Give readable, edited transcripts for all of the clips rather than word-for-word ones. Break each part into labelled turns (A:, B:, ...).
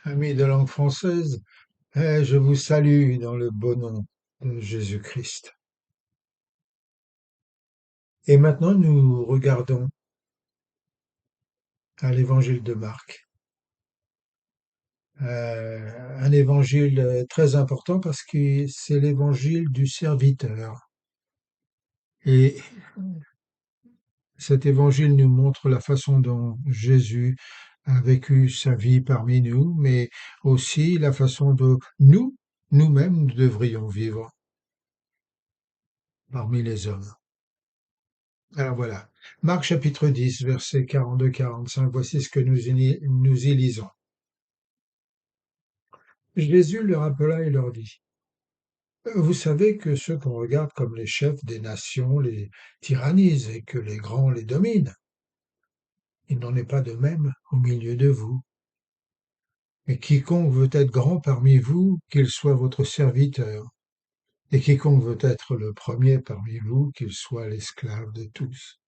A: Amis de langue française, je vous salue dans le beau nom de Jésus-Christ. Et maintenant, nous regardons à l'évangile de Marc. Un évangile très important parce que c'est l'évangile du serviteur. Et cet évangile nous montre la façon dont Jésus a vécu sa vie parmi nous, mais aussi la façon dont nous-mêmes, nous devrions vivre parmi les hommes. Alors voilà. Marc chapitre 10, versets 42-45, voici ce que nous y lisons. Jésus leur appela et leur dit, vous savez que ceux qu'on regarde comme les chefs des nations les tyrannisent et que les grands les dominent. Il n'en est pas de même au milieu de vous. Et quiconque veut être grand parmi vous, qu'il soit votre serviteur. Et quiconque veut être le premier parmi vous, qu'il soit l'esclave de tous.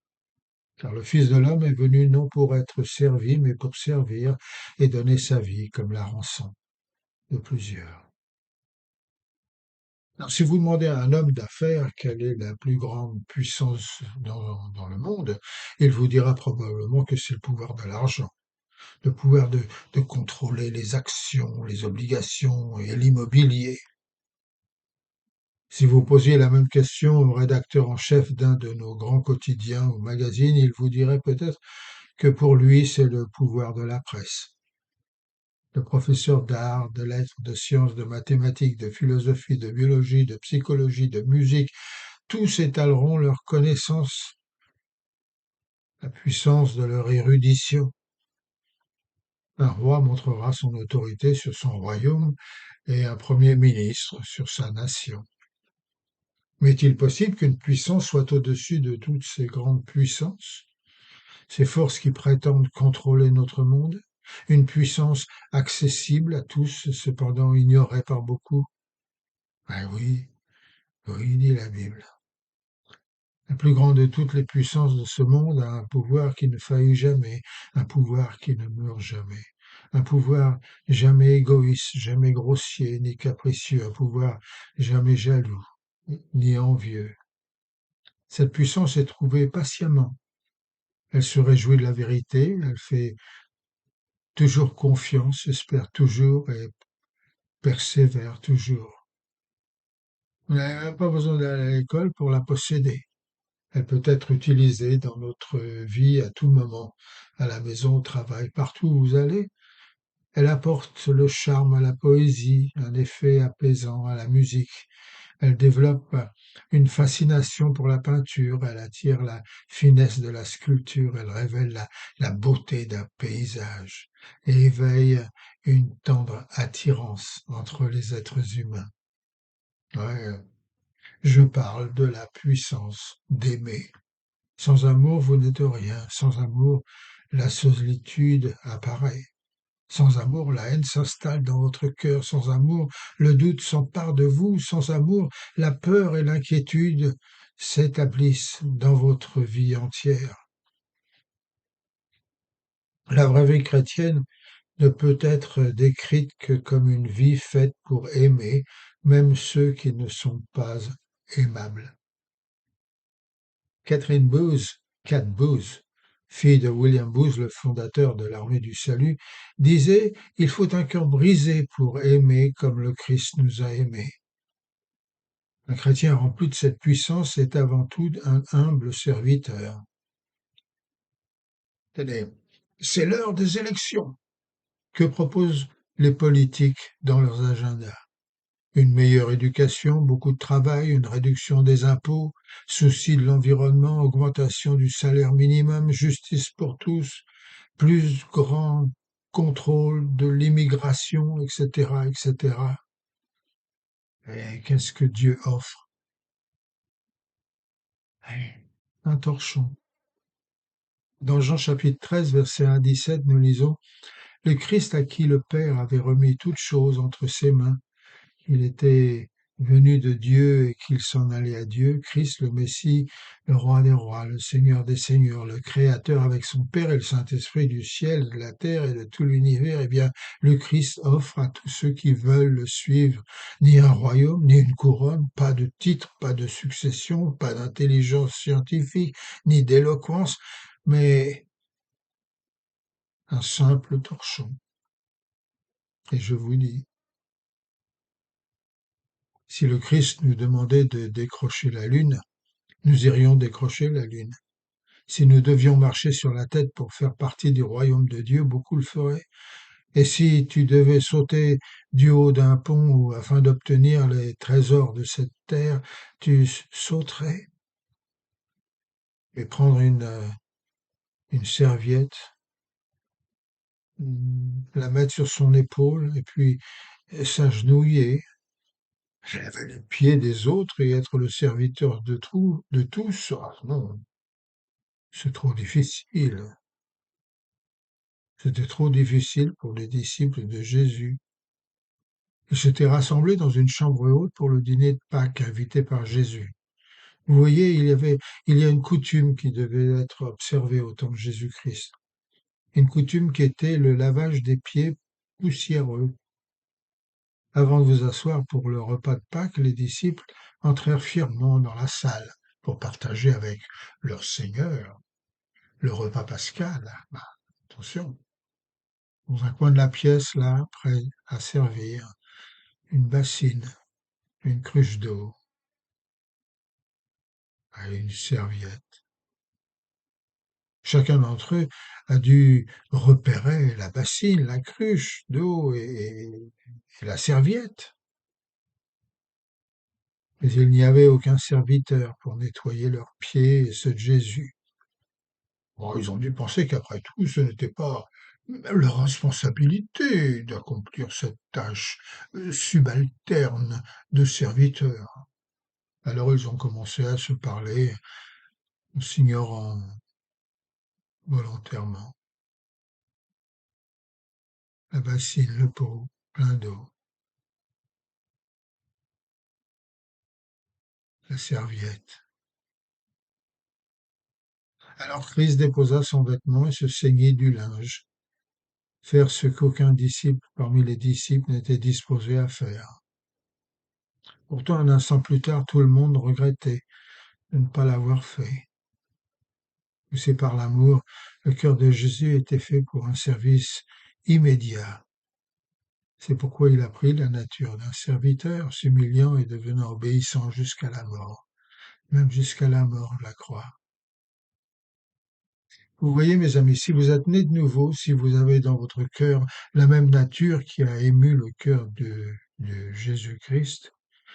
A: Car le Fils de l'homme est venu non pour être servi, mais pour servir et donner sa vie comme la rançon de plusieurs. Alors, si vous demandez à un homme d'affaires quelle est la plus grande puissance dans le monde, il vous dira probablement que c'est le pouvoir de l'argent, le pouvoir de contrôler les actions, les obligations et l'immobilier. Si vous posiez la même question au rédacteur en chef d'un de nos grands quotidiens ou magazines, il vous dirait peut-être que pour lui, c'est le pouvoir de la presse. Le professeur d'art, de lettres, de sciences, de mathématiques, de philosophie, de biologie, de psychologie, de musique, tous étaleront leur connaissance, la puissance de leur érudition. Un roi montrera son autorité sur son royaume et un premier ministre sur sa nation. Mais est-il possible qu'une puissance soit au-dessus de toutes ces grandes puissances, ces forces qui prétendent contrôler notre monde? Une puissance accessible à tous, cependant ignorée par beaucoup? Ben oui, oui, dit la Bible. La plus grande de toutes les puissances de ce monde a un pouvoir qui ne faillit jamais, un pouvoir qui ne meurt jamais, un pouvoir jamais égoïste, jamais grossier ni capricieux, un pouvoir jamais jaloux ni envieux. Cette puissance est trouvée patiemment. Elle se réjouit de la vérité, elle fait toujours confiance, espère toujours et persévère toujours. On n'a même pas besoin d'aller à l'école pour la posséder. Elle peut être utilisée dans notre vie à tout moment, à la maison, au travail, partout où vous allez. Elle apporte le charme à la poésie, un effet apaisant à la musique. Elle développe une fascination pour la peinture, elle attire la finesse de la sculpture, elle révèle la beauté d'un paysage et éveille une tendre attirance entre les êtres humains. Ouais, je parle de la puissance d'aimer. Sans amour, vous n'êtes rien. Sans amour, la solitude apparaît. Sans amour, la haine s'installe dans votre cœur. Sans amour, le doute s'empare de vous. Sans amour, la peur et l'inquiétude s'établissent dans votre vie entière. La vraie vie chrétienne ne peut être décrite que comme une vie faite pour aimer, même ceux qui ne sont pas aimables. Catherine Booth, Cat Booth, fille de William Booth, le fondateur de l'Armée du Salut, disait « Il faut un cœur brisé pour aimer comme le Christ nous a aimés ». Un chrétien rempli de cette puissance est avant tout un humble serviteur. Tenez, c'est l'heure des élections. Que proposent les politiques dans leurs agendas? Une meilleure éducation, beaucoup de travail, une réduction des impôts, souci de l'environnement, augmentation du salaire minimum, justice pour tous, plus grand contrôle de l'immigration, etc., etc. Et qu'est-ce que Dieu offre? Un torchon. Dans Jean chapitre 13, verset 1 à 17, nous lisons « Le Christ à qui le Père avait remis toutes choses entre ses mains, il était venu de Dieu et qu'il s'en allait à Dieu, Christ le Messie, le roi des rois, le Seigneur des seigneurs, le Créateur avec son Père et le Saint-Esprit du ciel, de la terre et de tout l'univers, eh bien, le Christ offre à tous ceux qui veulent le suivre ni un royaume, ni une couronne, pas de titre, pas de succession, pas d'intelligence scientifique, ni d'éloquence, mais un simple torchon. Et je vous dis, si le Christ nous demandait de décrocher la lune, nous irions décrocher la lune. Si nous devions marcher sur la tête pour faire partie du royaume de Dieu, beaucoup le feraient. Et si tu devais sauter du haut d'un pont afin d'obtenir les trésors de cette terre, tu sauterais et prendre une serviette, la mettre sur son épaule et puis s'agenouiller, laver les pieds des autres et être le serviteur de tous. Ah non, c'est trop difficile. C'était trop difficile pour les disciples de Jésus. Ils s'étaient rassemblés dans une chambre haute pour le dîner de Pâques, invités par Jésus. Vous voyez, il y a une coutume qui devait être observée au temps de Jésus-Christ. Une coutume qui était le lavage des pieds poussiéreux. Avant de vous asseoir pour le repas de Pâques, les disciples entrèrent fièrement dans la salle pour partager avec leur Seigneur le repas pascal. Bah, attention, dans un coin de la pièce, là, prêt à servir, une bassine, une cruche d'eau, une serviette. Chacun d'entre eux a dû repérer la bassine, la cruche d'eau et la serviette. Mais il n'y avait aucun serviteur pour nettoyer leurs pieds et ceux de Jésus. Bon, ils ont dû penser qu'après tout, ce n'était pas leur responsabilité d'accomplir cette tâche subalterne de serviteur. Alors ils ont commencé à se parler en s'ignorant volontairement. La bassine, le pot, plein d'eau, la serviette. Alors Christ déposa son vêtement et se ceignit du linge, faire ce qu'aucun disciple parmi les disciples n'était disposé à faire. Pourtant, un instant plus tard, tout le monde regrettait de ne pas l'avoir fait. Poussé par l'amour, le cœur de Jésus était fait pour un service immédiat. C'est pourquoi il a pris la nature d'un serviteur, s'humiliant et devenant obéissant jusqu'à la mort, même jusqu'à la mort de la croix. Vous voyez, mes amis, si vous êtes nés de nouveau, si vous avez dans votre cœur la même nature qui a ému le cœur de Jésus-Christ,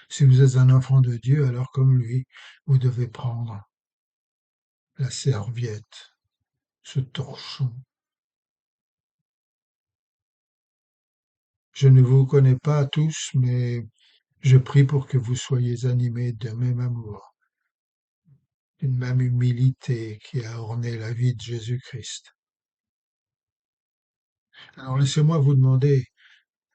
A: si vous êtes un enfant de Dieu, alors comme lui, vous devez prendre la serviette, ce torchon. Je ne vous connais pas tous, mais je prie pour que vous soyez animés d'un même amour, d'une même humilité qui a orné la vie de Jésus-Christ. Alors laissez-moi vous demander,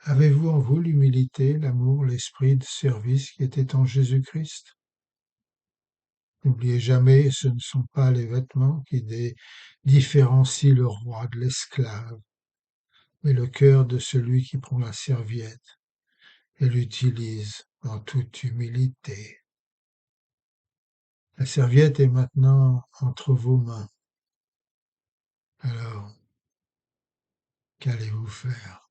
A: avez-vous en vous l'humilité, l'amour, l'esprit de service qui était en Jésus-Christ? N'oubliez jamais, ce ne sont pas les vêtements qui différencient le roi de l'esclave, mais le cœur de celui qui prend la serviette et l'utilise en toute humilité. La serviette est maintenant entre vos mains. Alors, qu'allez-vous faire?